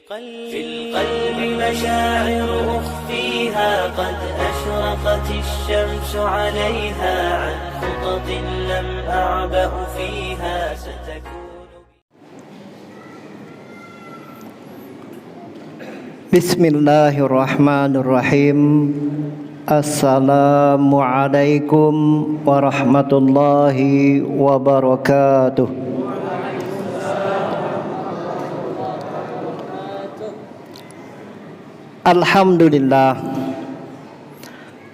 في القلب مشاعر أخفيها قد أشرقت الشمس عليها عن خطط لم أعبأ فيها ستكون. بسم الله الرحمن الرحيم. السلام عليكم ورحمة الله وبركاته. Alhamdulillah.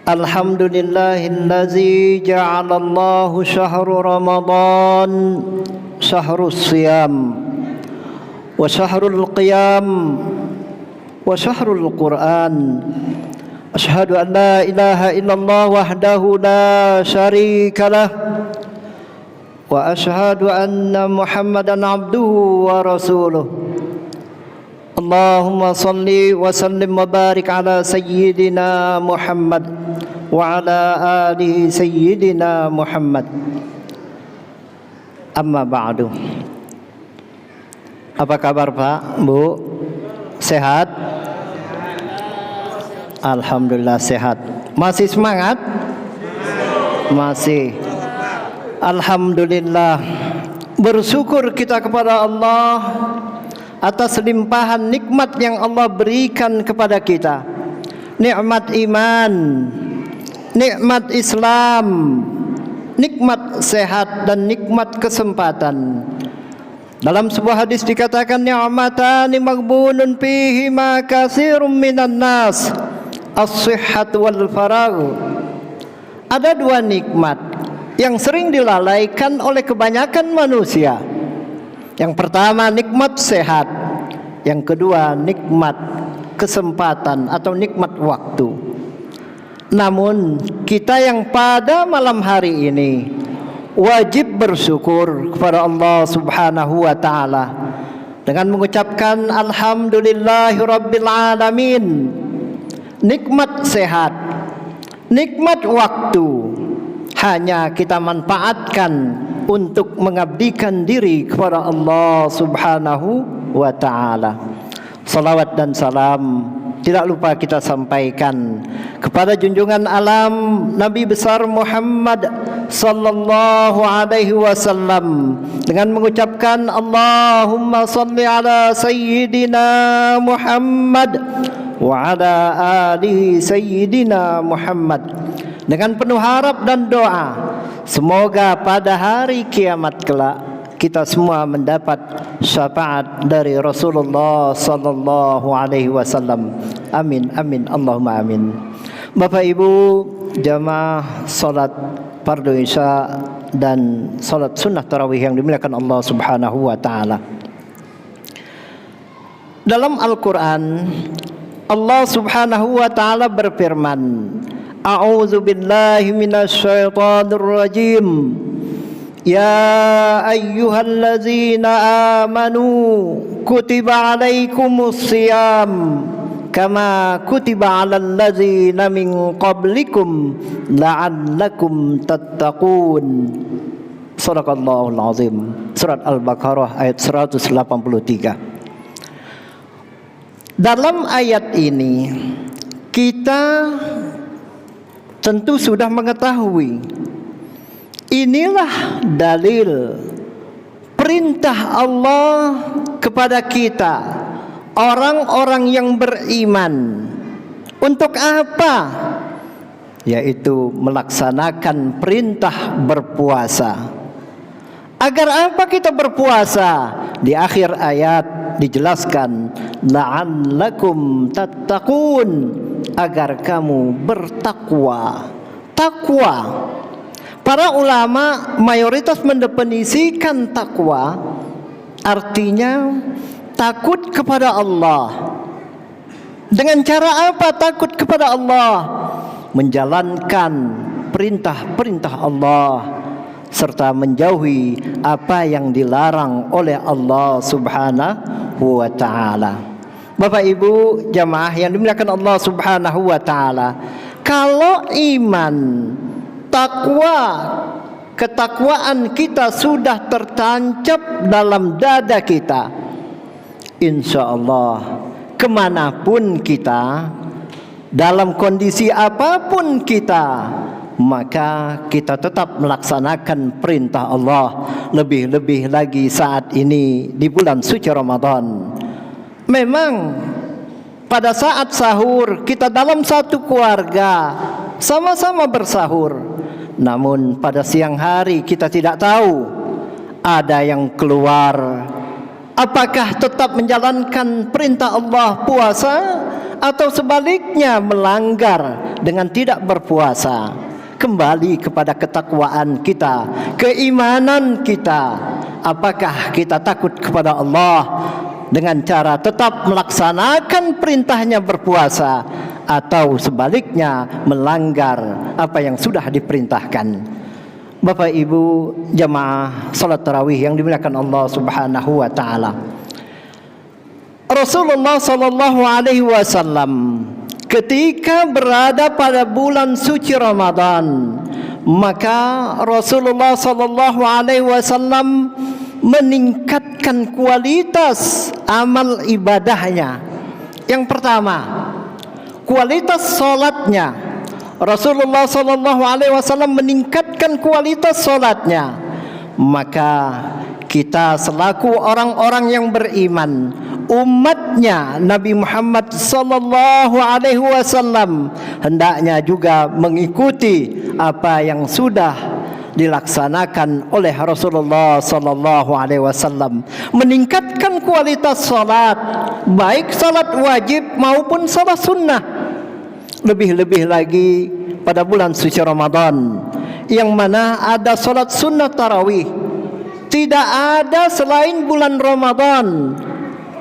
Alhamdulillahillazi ja'alallahu syahru Ramadan syahrus siyam wa syahrul qiyam wa syahrul Qur'an. Asyhadu an la ilaha illallah wahdahu la syarikalah wa asyhadu anna Muhammadan abduhu wa rasuluh. Allahumma salli wa sallim wa barik ala sayyidina Muhammad wa ala ali sayyidina Muhammad. Amma ba'du. Apa kabar Pak, Bu? Sehat? Alhamdulillah sehat. Masih semangat? Masih. Alhamdulillah. Bersyukur kita kepada Allah atas limpahan nikmat yang Allah berikan kepada kita. Nikmat iman, nikmat Islam, nikmat sehat dan nikmat kesempatan. Dalam sebuah hadis dikatakan ni'matani maghbunun fihi ma katsirun minan nas, as-sihhat wal faragh. Ada dua nikmat yang sering dilalaikan oleh kebanyakan manusia. Yang pertama nikmat sehat, yang kedua nikmat kesempatan atau nikmat waktu. Namun kita yang pada malam hari ini wajib bersyukur kepada Allah Subhanahu wa taala dengan mengucapkan alhamdulillahirabbil alamin. Nikmat sehat, nikmat waktu hanya kita manfaatkan untuk mengabdikan diri kepada Allah Subhanahu wa ta'ala. Salawat dan salam tidak lupa kita sampaikan kepada junjungan alam Nabi besar Muhammad sallallahu alaihi wasallam dengan mengucapkan Allahumma salli ala sayyidina Muhammad wa ala alihi sayyidina Muhammad. Dengan penuh harap dan doa, semoga pada hari kiamat kelak kita semua mendapat syafaat dari Rasulullah sallallahu alaihi wasallam. Amin amin Allahumma amin. Bapak Ibu jamaah salat fardu isya dan salat sunnah tarawih yang dimuliakan Allah Subhanahu wa taala. Dalam Al-Qur'an Allah Subhanahu wa taala berfirman, A'udzu billahi minasy syaithanir rajim. Ya ayyuhallazina amanu kutiba alaikumus shiyam kama kutiba alal ladzina min qablikum la'allakum tattaqun. Shadaqallahul azim. Surat Al-Baqarah ayat 183. Dalam ayat ini kita tentu sudah mengetahui inilah dalil perintah Allah kepada kita orang-orang yang beriman. Untuk apa? Yaitu melaksanakan perintah berpuasa. Agar apa kita berpuasa? Di akhir ayat dijelaskan la'allakum tattaqun, agar kamu bertakwa. Takwa, para ulama mayoritas mendefinisikan takwa artinya takut kepada Allah. Dengan cara apa takut kepada Allah? Menjalankan perintah-perintah Allah serta menjauhi apa yang dilarang oleh Allah Subhanahu wa taala. Bapak Ibu jamaah yang dimuliakan Allah Subhanahu wa taala, kalau iman, takwa, ketakwaan kita sudah tertancap dalam dada kita, insya Allah kemanapun kita, dalam kondisi apapun kita, maka kita tetap melaksanakan perintah Allah. Lebih-lebih lagi saat ini di bulan suci Ramadan. Memang pada saat sahur kita dalam satu keluarga sama-sama bersahur, namun pada siang hari kita tidak tahu ada yang keluar. Apakah tetap menjalankan perintah Allah puasa, atau sebaliknya melanggar dengan tidak berpuasa? Kembali kepada ketakwaan kita, keimanan kita. Apakah kita takut kepada Allah dengan cara tetap melaksanakan perintahnya berpuasa, atau sebaliknya melanggar apa yang sudah diperintahkan? Bapak Ibu jamaah salat tarawih yang dimuliakan Allah Subhanahu wa taala. Rasulullah sallallahu alaihi wasallam ketika berada pada bulan suci Ramadan, maka Rasulullah sallallahu alaihi wasallam meningkatkan kualitas amal ibadahnya. Yang pertama, kualitas salatnya. Rasulullah sallallahu alaihi wasallam meningkatkan kualitas salatnya. Maka kita selaku orang-orang yang beriman, umatnya Nabi Muhammad sallallahu alaihi wasallam, hendaknya juga mengikuti apa yang sudah dilaksanakan oleh Rasulullah sallallahu alaihi wasallam, meningkatkan kualitas salat, baik salat wajib maupun salat sunnah. Lebih-lebih lagi pada bulan suci Ramadan, yang mana ada salat sunnah tarawih. Tidak ada selain bulan Ramadan.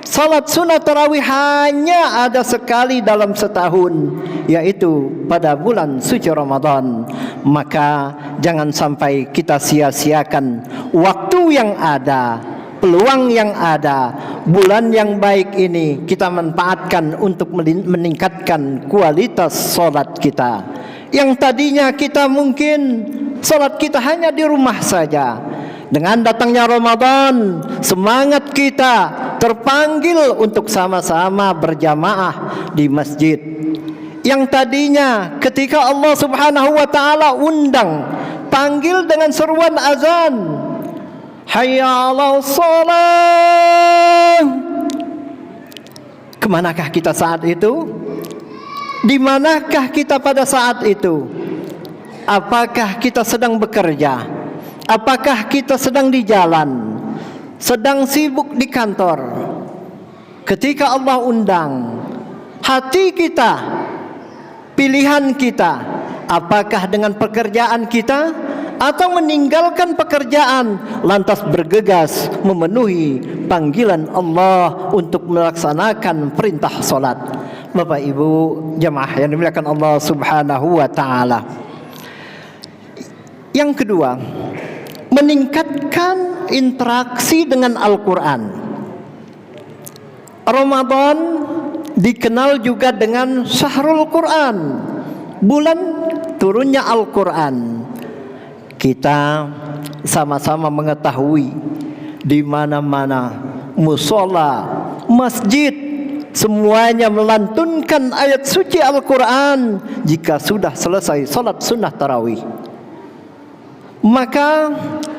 Salat sunnah tarawih hanya ada sekali dalam setahun, yaitu pada bulan suci Ramadan. Maka jangan sampai kita sia-siakan waktu yang ada, peluang yang ada, bulan yang baik ini kita manfaatkan untuk meningkatkan kualitas salat kita. Yang tadinya kita mungkin salat kita hanya di rumah saja, dengan datangnya Ramadan, semangat kita terpanggil untuk sama-sama berjamaah di masjid. Yang tadinya ketika Allah Subhanahu wa taala undang, panggil dengan seruan azan, hayya 'alas shalah. Kemanakah kita saat itu? Di manakah kita pada saat itu? Apakah kita sedang bekerja? Apakah kita sedang di jalan? Sedang sibuk di kantor? Ketika Allah undang, hati kita, pilihan kita, apakah dengan pekerjaan kita, atau meninggalkan pekerjaan lantas bergegas memenuhi panggilan Allah untuk melaksanakan perintah salat? Bapak Ibu jamaah yang dimuliakan Allah Subhanahu wa taala. Yang kedua, meningkatkan interaksi dengan Al-Quran. Ramadan dikenal juga dengan Syahrul Quran, bulan turunnya Al-Quran. Kita sama-sama mengetahui di mana-mana musola, masjid, semuanya melantunkan ayat suci Al-Quran jika sudah selesai salat sunnah tarawih. Maka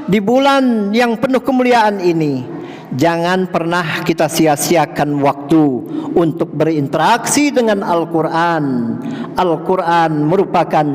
di bulan yang penuh kemuliaan ini, jangan pernah kita sia-siakan waktu untuk berinteraksi dengan Al-Quran. Al-Quran merupakan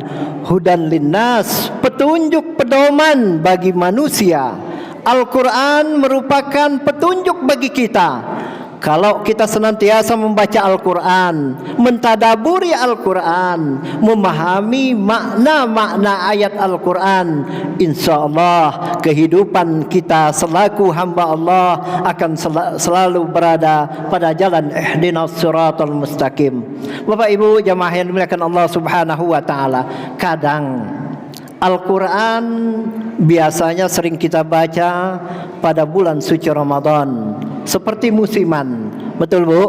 hudan linnas, petunjuk pedoman bagi manusia. Al-Quran merupakan petunjuk bagi kita. Kalau kita senantiasa membaca Al-Quran, mentadaburi Al-Quran, memahami makna-makna ayat Al-Quran, insya Allah kehidupan kita selaku hamba Allah akan selalu berada pada jalan ihdinas siratal mustaqim. Bapak Ibu jamaah yang dimuliakan Allah Subhanahu wa taala, kadang Al-Quran biasanya sering kita baca pada bulan suci Ramadan, seperti musiman. Betul Bu?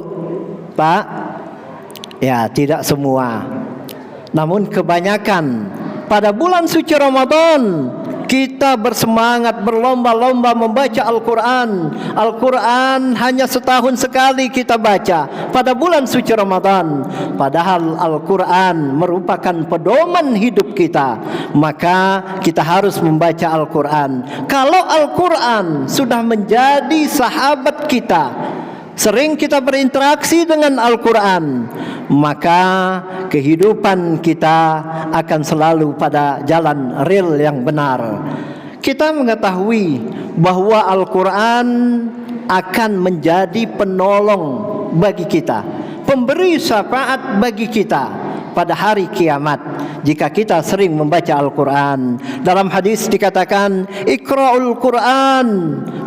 Pak? Ya, tidak semua. Namun kebanyakan pada bulan suci Ramadan kita bersemangat berlomba-lomba membaca Al-Quran. Al-Quran hanya setahun sekali kita baca pada bulan suci Ramadan. Padahal Al-Quran merupakan pedoman hidup kita. Maka kita harus membaca Al-Quran. Kalau Al-Quran sudah menjadi sahabat kita, sering kita berinteraksi dengan Al-Quran, maka kehidupan kita akan selalu pada jalan real yang benar. Kita mengetahui bahwa Al-Quran akan menjadi penolong bagi kita, pemberi syafaat bagi kita pada hari kiamat jika kita sering membaca Al-Quran. Dalam hadis dikatakan, Iqra'ul Quran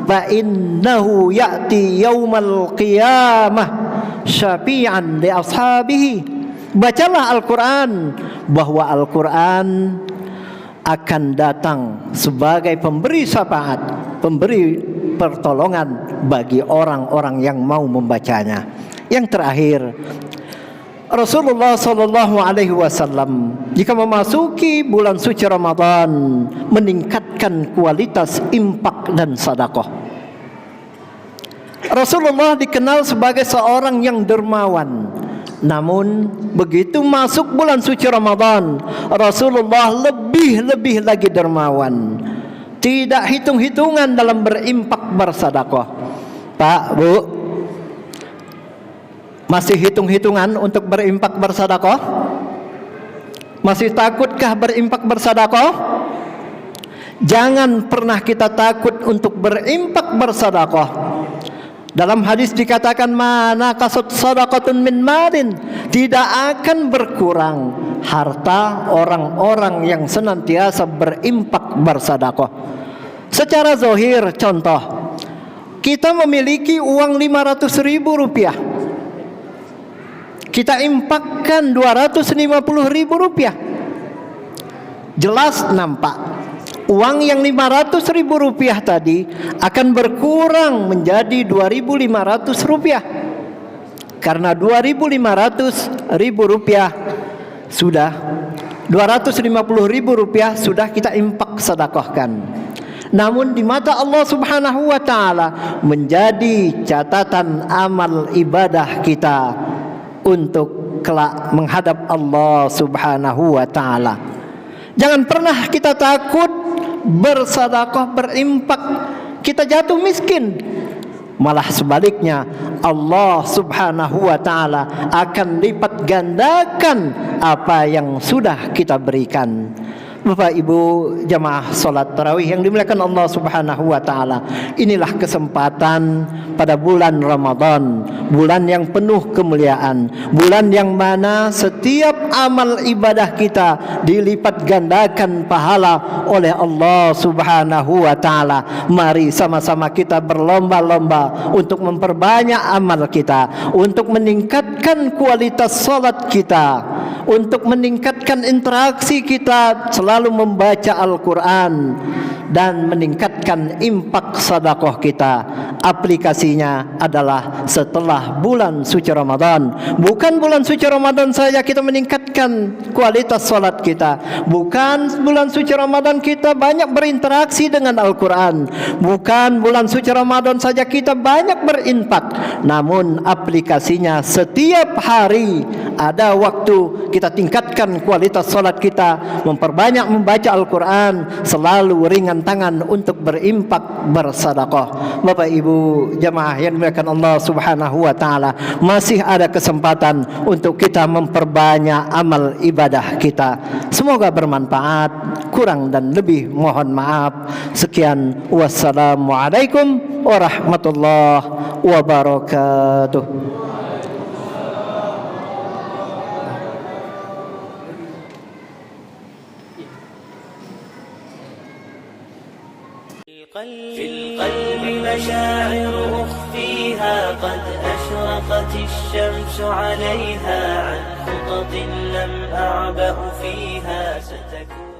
fa innahu ya'ti yaumal qiyamah syafi'an li ashabihi. Bacalah Al-Quran, bahwa Al-Quran akan datang sebagai pemberi syafaat, pemberi pertolongan bagi orang-orang yang mau membacanya. Yang terakhir, Rasulullah sallallahu alaihi wasallam jika memasuki bulan suci Ramadan meningkatkan kualitas infak dan sedekah. Rasulullah dikenal sebagai seorang yang dermawan. Namun begitu masuk bulan suci Ramadan, Rasulullah lebih lagi dermawan. Tidak hitung-hitungan dalam berimpak bersedekah. Pak, Bu, masih hitung-hitungan untuk berimpak bersedekah? Masih takutkah berimpak bersedekah? Jangan pernah kita takut untuk berimpak bersedekah. Dalam hadis dikatakan, mana kasut sadaqatun min malin, tidak akan berkurang harta orang-orang yang senantiasa berimpak bersedekah. Secara zahir, contoh, kita memiliki uang 500.000 rupiah, kita impakkan 250.000 rupiah, jelas nampak uang yang 500.000 rupiah tadi akan berkurang menjadi 2.500 rupiah. Karena 2.500.000 rupiah sudah 250.000 rupiah sudah kita impak sedekahkan. Namun di mata Allah Subhanahu wa taala menjadi catatan amal ibadah kita untuk kelak menghadap Allah Subhanahu wa taala. Jangan pernah kita takut bersedekah, berimpak kita jatuh miskin. Malah sebaliknya, Allah Subhanahu wa taala akan lipat gandakan apa yang sudah kita berikan. Bapak Ibu jamaah salat tarawih yang dimuliakan Allah Subhanahu wa taala, inilah kesempatan pada bulan Ramadan, bulan yang penuh kemuliaan, bulan yang mana setiap amal ibadah kita dilipat gandakan pahala oleh Allah Subhanahu wa taala. Mari sama-sama kita berlomba-lomba untuk memperbanyak amal kita, untuk meningkatkan kualitas salat kita, untuk meningkatkan interaksi kita selalu membaca Al-Quran, dan meningkatkan impak sedekah kita. Aplikasinya adalah setelah bulan suci Ramadan. Bukan bulan suci Ramadan saja kita meningkatkan kualitas salat kita. Bukan bulan suci Ramadan kita banyak berinteraksi dengan Al-Quran. Bukan bulan suci Ramadan saja kita banyak berinfak. Namun aplikasinya setiap hari ada waktu kita tingkatkan kualitas salat kita, memperbanyak membaca Al-Quran, selalu ringan tangan untuk berimpak bersedekah. Bapak Ibu jamaah yang dimuliakan Allah Subhanahu wa taala, masih ada kesempatan untuk kita memperbanyak amal ibadah kita. Semoga bermanfaat. Kurang dan lebih mohon maaf. Sekian, wassalamualaikum warahmatullahi wabarakatuh. في القلب مشاعر أخفيها قد أشرقت الشمس عليها عن خطط لم أعبأ فيها ستكون